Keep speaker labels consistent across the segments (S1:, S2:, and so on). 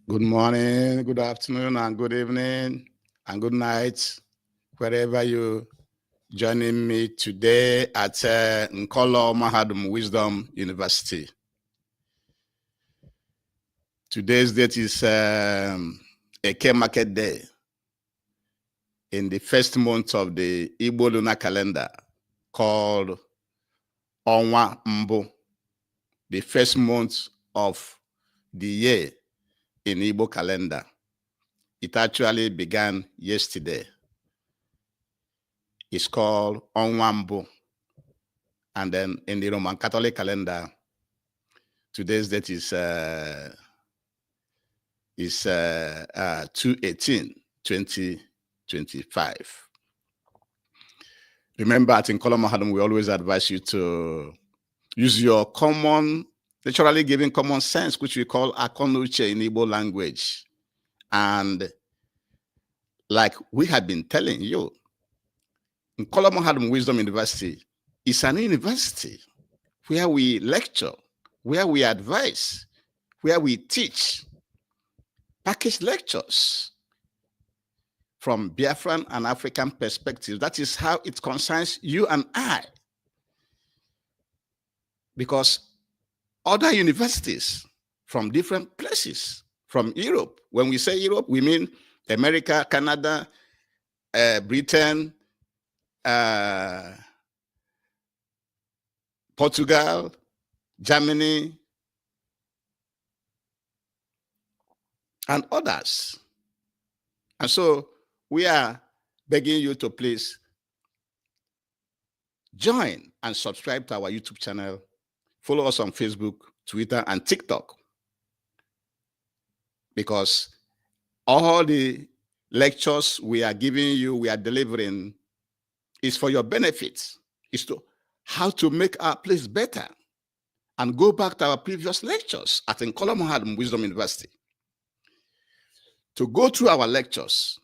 S1: Good morning, good afternoon, and good evening, and good night, wherever you joining me today at Nkolo Mahadum Wisdom University. Today's date is Eke Market Day in the first month of the Igbo lunar calendar called Onwa Mbu, the first month of the year in Igbo calendar. It actually began yesterday. It's called Onwa Mbu. And then in the Roman Catholic calendar, today's date is 2/18/2025. Remember, at Nkolo Mahadum, we always advise you to use your naturally given common sense, which we call akonuche in Igbo language. And like we have been telling you, Nkolo Mahadum Wisdom University is an university where we lecture, where we advise, where we teach package lectures from Biafran and African perspectives. That is how it concerns you and I. Because other universities from different places, from Europe, when we say Europe, we mean America, Canada, Britain, Portugal, Germany, and others. And so we are begging you to please join and subscribe to our YouTube channel. Follow us on Facebook, Twitter, and TikTok. Because all the lectures we are giving you, we are delivering, is for your benefit. Is to how to make our place better. And go back to our previous lectures at Nkolo Mahadum Wisdom University to go through our lectures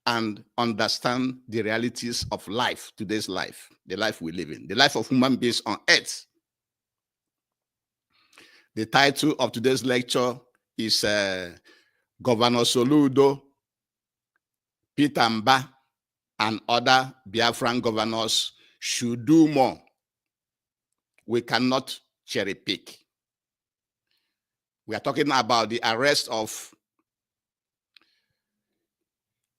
S1: and understand the realities of life, today's life, the life we live in, the life of human beings on earth. The title of today's lecture is Governor Soludo, Peter Mbah, and other Biafran governors should do more. We cannot cherry pick. We are talking about the arrest of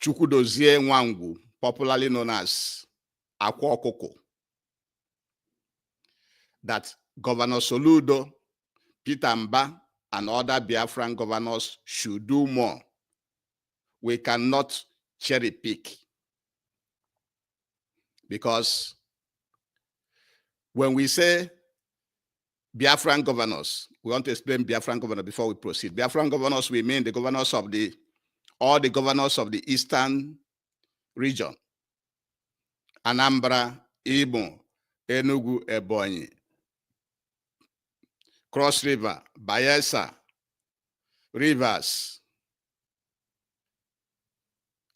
S1: Chukwudozie Nwangu, popularly known as Akwa Okuku. That Governor Soludo, Peter Mbah, and other Biafran governors should do more. We cannot cherry pick. Because when we say Biafran governors, we want to explain Biafran governors before we proceed. Biafran governors, we mean the governors of all the governors of the eastern region. Anambra, Imo, Enugu, Ebonyi, Cross River, Bayelsa, Rivers,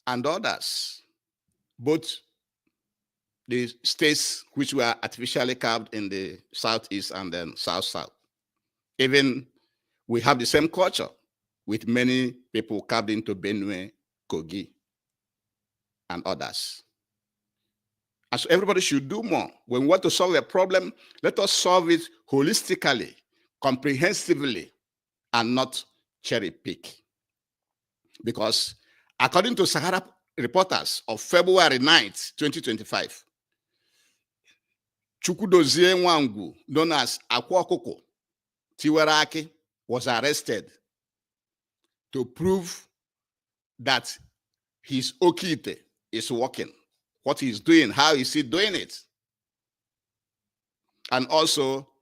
S1: and others. Both the states which were artificially carved in the southeast and then south-south. Even we have the same culture with many people carved into Benue, Kogi, and others. And so everybody should do more. When we want to solve a problem, let us solve it holistically, comprehensively, and not cherry pick. Because according to Sahara reporters of February 9th, 2025, Chukwudozie Nwangu, known as Akwa Okuku, Tiwaraki, was arrested to prove that his Okite is working. What he's doing, how is he doing it? And also,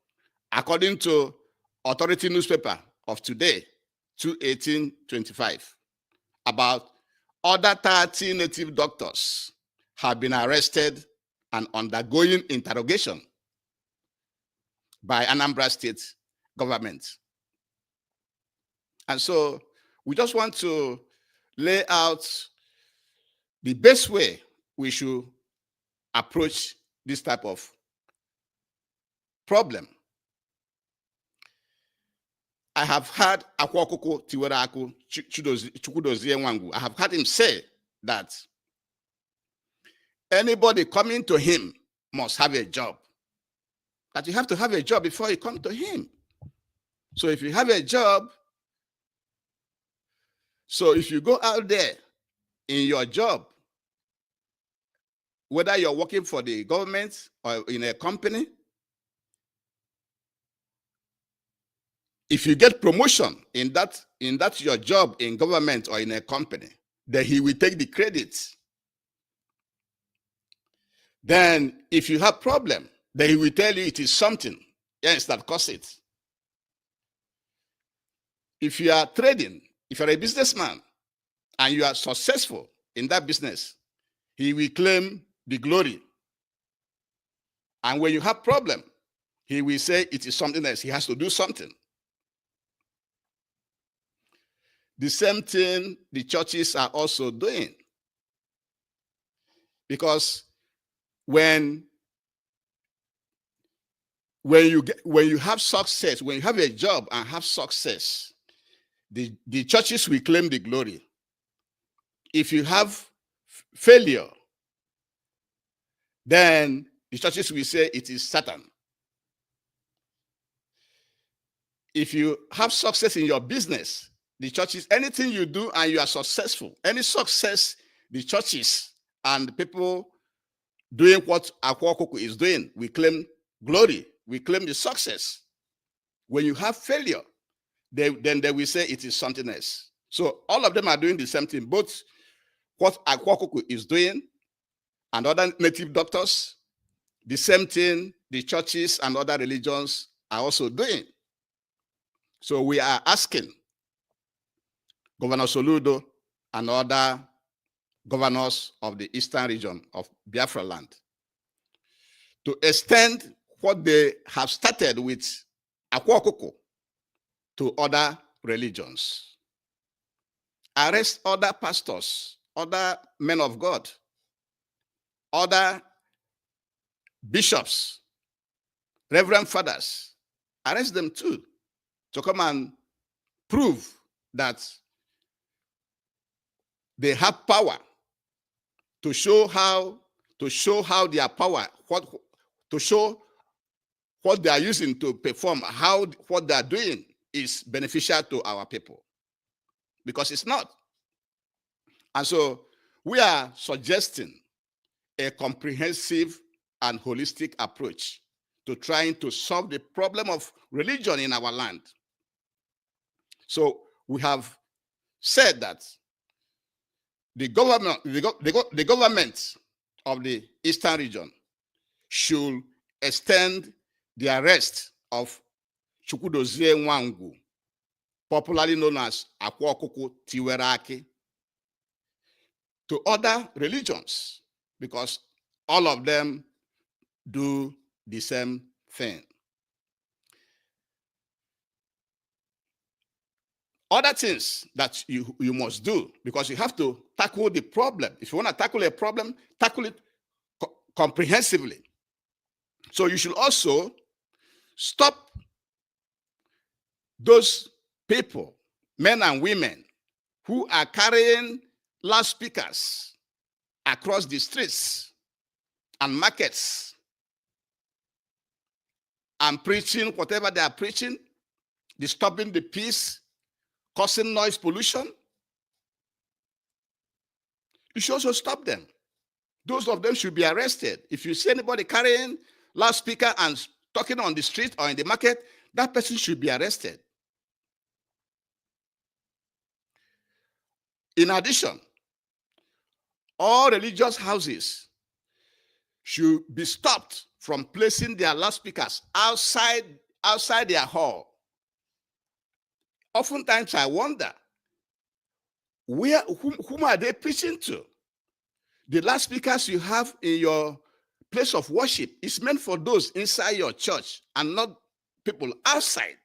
S1: according to authority newspaper of today, 2/18/25, about other 30 native doctors have been arrested and undergoing interrogation by Anambra State government. And so we just want to lay out the best way we should approach this type of problem. I have heard Akwa Okuku Tiweraku Chukwudozie Nwangu. I have heard him say that anybody coming to him must have a job. That you have to have a job before you come to him. So if you have a job, so if you go out there in your job, whether you're working for the government or in a company, if you get promotion in that your job in government or in a company, then he will take the credit. Then if you have problem, then he will tell you it is something else that caused it. If you are trading, if you're a businessman and you are successful in that business, he will claim the glory. And when you have problem, he will say it is something else. He has to do something. The same thing the churches are also doing. Because when you have success, when you have a job and have success, the churches will claim the glory. If you have failure, then the churches will say it is Satan. If you have success in your business, the churches, anything you do and you are successful, any success, the churches and the people doing what Akwa Okuku is doing, we claim glory, we claim the success. When you have failure, then they will say it is something else. So all of them are doing the same thing, both what Akwa Okuku is doing and other native doctors, the same thing the churches and other religions are also doing. So we are asking Governor Soludo and other governors of the eastern region of Biafra land to extend what they have started with Akwa Okuku to other religions. Arrest other pastors, other men of God, other bishops, reverend fathers. Arrest them too to come and prove that they have power, to show how their power, to show what they are using to perform, how what they are doing is beneficial to our people. Because it's not. And so we are suggesting a comprehensive and holistic approach to trying to solve the problem of religion in our land. So we have said that the government of the eastern region should extend the arrest of Chukwudozie Nwangu, popularly known as Akwa Okuku Tiweraku, to other religions, because all of them do the same thing. Other things that you must do, because you have to tackle the problem. If you want to tackle a problem, tackle it comprehensively. So you should also stop those people, men and women, who are carrying loudspeakers across the streets and markets and preaching whatever they are preaching, disturbing the peace, causing noise pollution. You should also stop them. Those of them should be arrested. If you see anybody carrying loudspeaker and talking on the street or in the market, that person should be arrested. In addition, all religious houses should be stopped from placing their loudspeakers outside their hall. Oftentimes I wonder, whom are they preaching to? The loudspeakers you have in your place of worship is meant for those inside your church and not people outside.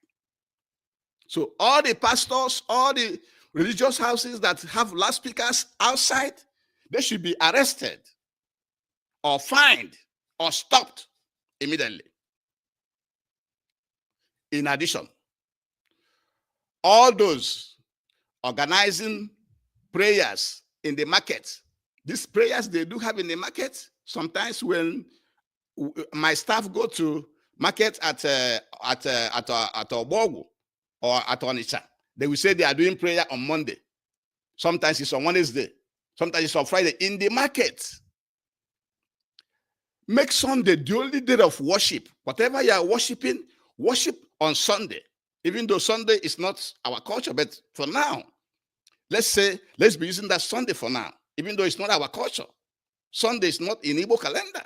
S1: So all the pastors, all the religious houses that have loudspeakers outside, they should be arrested or fined or stopped immediately. In addition, all those organizing prayers in the market. These prayers they do have in the market. Sometimes when my staff go to market at Obogu or at Onitsha, they will say they are doing prayer on Monday. Sometimes it's on Wednesday. Sometimes it's on Friday in the market. Make Sunday the only day of worship. Whatever you are worshiping, worship on Sunday. Even though Sunday is not our culture, but for now, let's be using that Sunday for now. Even though it's not our culture. Sunday is not in Igbo calendar.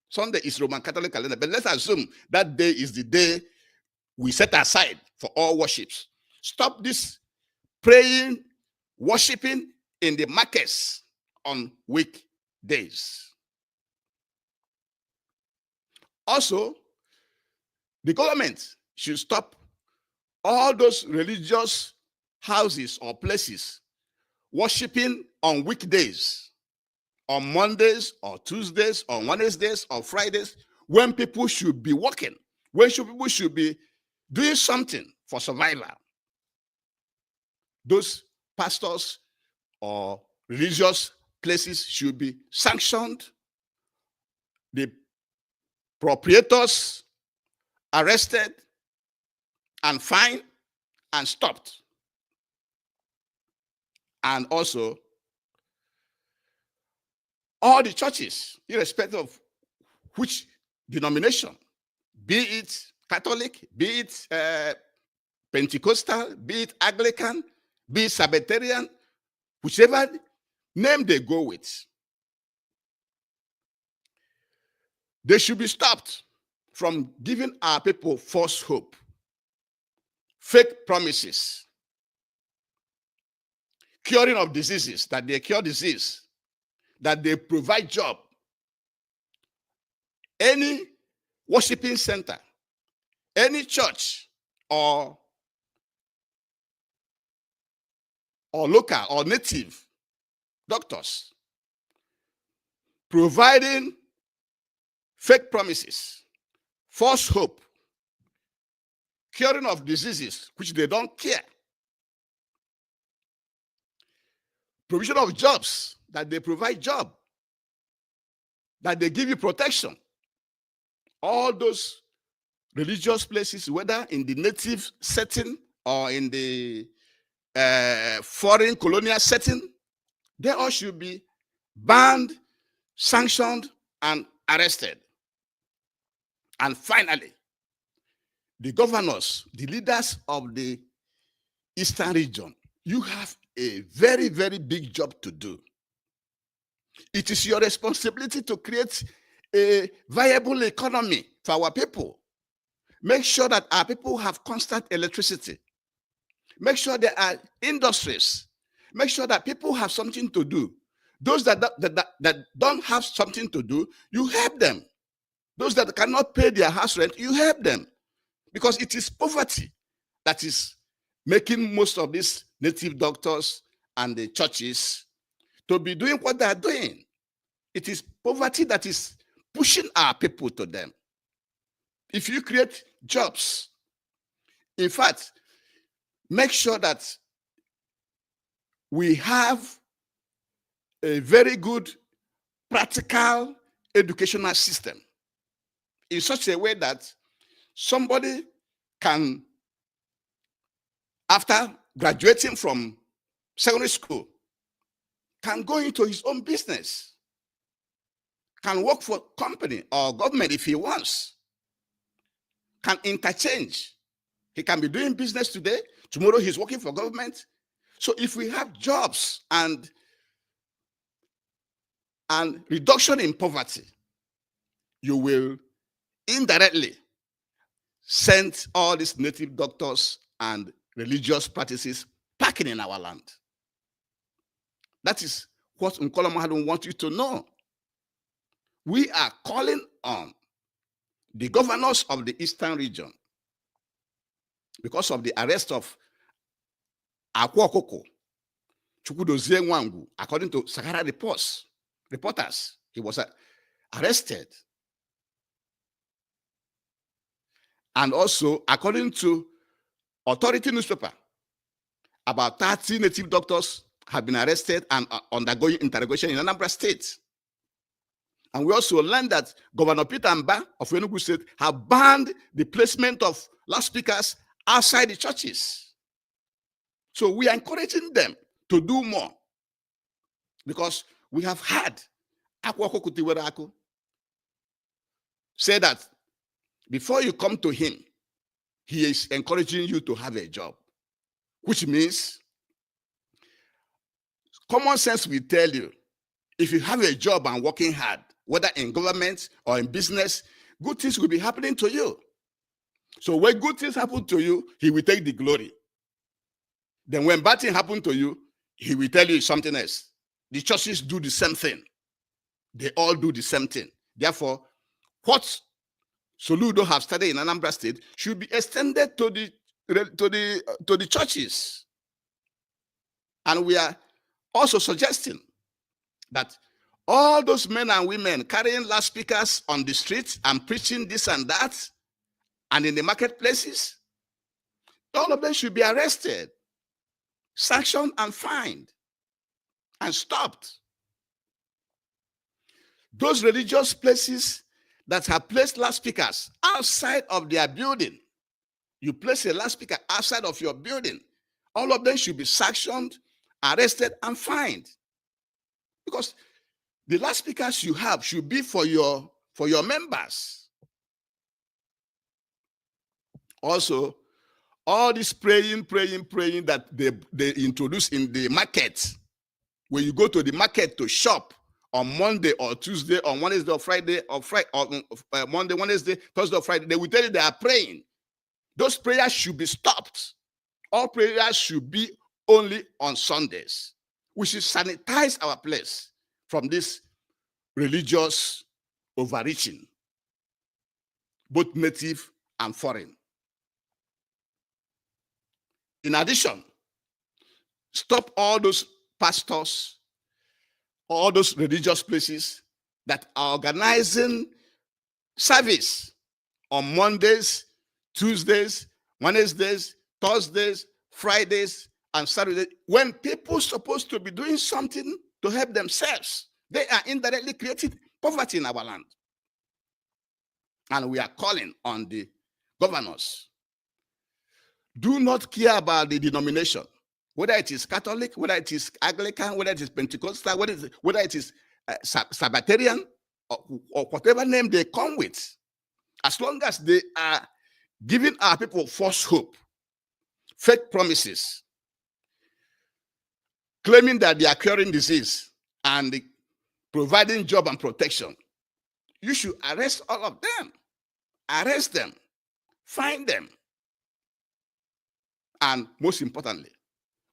S1: Sunday is Roman Catholic calendar. But let's assume that day is the day we set aside for all worships. Stop this praying, worshiping in the markets on weekdays. Also, the government should stop all those religious houses or places worshiping on weekdays, on Mondays or Tuesdays or Wednesdays or Fridays, when people should be working, when people should be doing something for survival. Those pastors or religious places should be sanctioned, the proprietors arrested and fined and stopped. And also, all the churches, irrespective of which denomination, be it Catholic, be it Pentecostal, be it Anglican, be it Sabbatarian, whichever name they go with, they should be stopped from giving our people false hope, fake promises, curing of diseases, that they cure disease, that they provide job. Any worshiping center, any church or local or native doctors providing fake promises, false hope, curing of diseases which they don't care, provision of jobs, that they provide job, that they give you protection. All those religious places, whether in the native setting or in the foreign colonial setting, they all should be banned, sanctioned, and arrested. And finally, the governors, the leaders of the Eastern region, you have a very, very big job to do. It is your responsibility to create a viable economy for our people. Make sure that our people have constant electricity. Make sure there are industries. Make sure that people have something to do. Those that don't have something to do, you help them. Those that cannot pay their house rent, you help them. Because it is poverty that is making most of these native doctors and the churches to be doing what they are doing. It is poverty that is pushing our people to them. If you create jobs, in fact, make sure that we have a very good practical educational system in such a way that somebody can, after graduating from secondary school, can go into his own business, can work for a company or government if he wants, can interchange. He can be doing business today, tomorrow he's working for government. So if we have jobs and reduction in poverty, you will indirectly send all these native doctors and religious practices packing in our land. That is what Nkolomahadun wants you to know. We are calling on the governors of the Eastern region, because of the arrest of Akwa Okuku, Chukwudozie Nwangu, according to Sahara reporters, he was arrested. And also, according to Authority newspaper, about 30 native doctors have been arrested and are undergoing interrogation in Anambra State. And we also learned that Governor Peter Mbah of Enugu State have banned the placement of loudspeakers outside the churches. So we are encouraging them to do more, because we have had Akwa Okuku say that before you come to him, he is encouraging you to have a job, which means common sense will tell you, if you have a job and working hard, whether in government or in business, good things will be happening to you. So when good things happen to you, he will take the glory. Then when bad things happen to you, he will tell you something else. The churches do the same thing. They all do the same thing. Therefore, what Soludo have started in Anambra State should be extended to the churches. And we are also suggesting that all those men and women carrying loudspeakers on the streets and preaching this and that, and in the marketplaces, all of them should be arrested, sanctioned, and fined, and stopped. Those religious places that have placed loudspeakers outside of their building, you place a loudspeaker outside of your building, all of them should be sanctioned, arrested, and fined. Because the loudspeakers you have should be for your members. Also, all this praying that they introduce in the market, when you go to the market to shop on Monday or Tuesday or Wednesday or Friday or Monday, Wednesday, Thursday or Friday, they will tell you they are praying. Those prayers should be stopped. All prayers should be only on Sundays. We should sanitize our place from this religious overreaching, both native and foreign. In addition, stop all those pastors, all those religious places that are organizing service on Mondays, Tuesdays, Wednesdays, Thursdays, Fridays, and Saturdays, when people are supposed to be doing something to help themselves. They are indirectly creating poverty in our land. And we are calling on the governors. Do not care about the denomination, whether it is Catholic, whether it is Anglican, whether it is Pentecostal, whether it is Sabbatarian, or whatever name they come with. As long as they are giving our people false hope, fake promises, claiming that they are curing disease and providing job and protection, you should arrest all of them. Arrest them. Find them. And most importantly,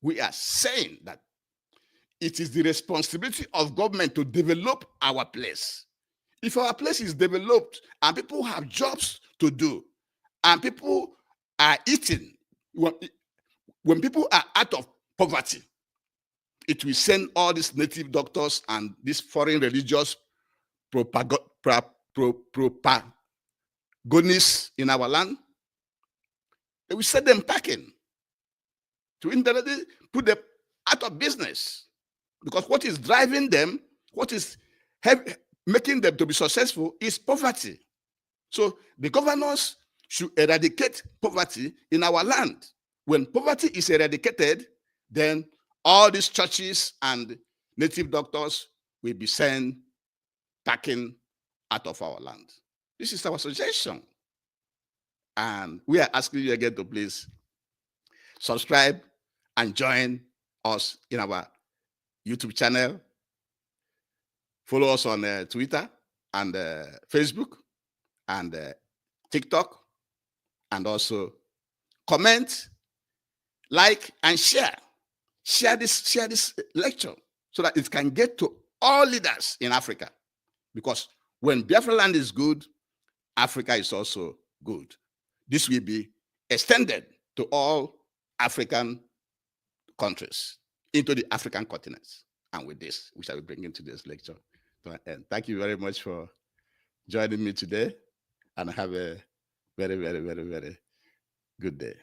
S1: we are saying that it is the responsibility of government to develop our place. If our place is developed and people have jobs to do and people are eating, when people are out of poverty, it will send all these native doctors and these foreign religious protagonists in our land. They will send them packing to indirectly put them out of business. Because what is driving them, what is making them to be successful is poverty. So the governors should eradicate poverty in our land. When poverty is eradicated, then all these churches and native doctors will be sent packing out of our land. This is our suggestion. And we are asking you again to please subscribe and join us in our YouTube channel. Follow us on Twitter and Facebook and TikTok. And also comment, like, and share. Share this lecture so that it can get to all leaders in Africa. Because when Biafran land is good, Africa is also good. This will be extended to all African countries, into the African continents. And with this, we shall be bringing today's lecture to an end. Thank you very much for joining me today, and have a very, very, very, very good day.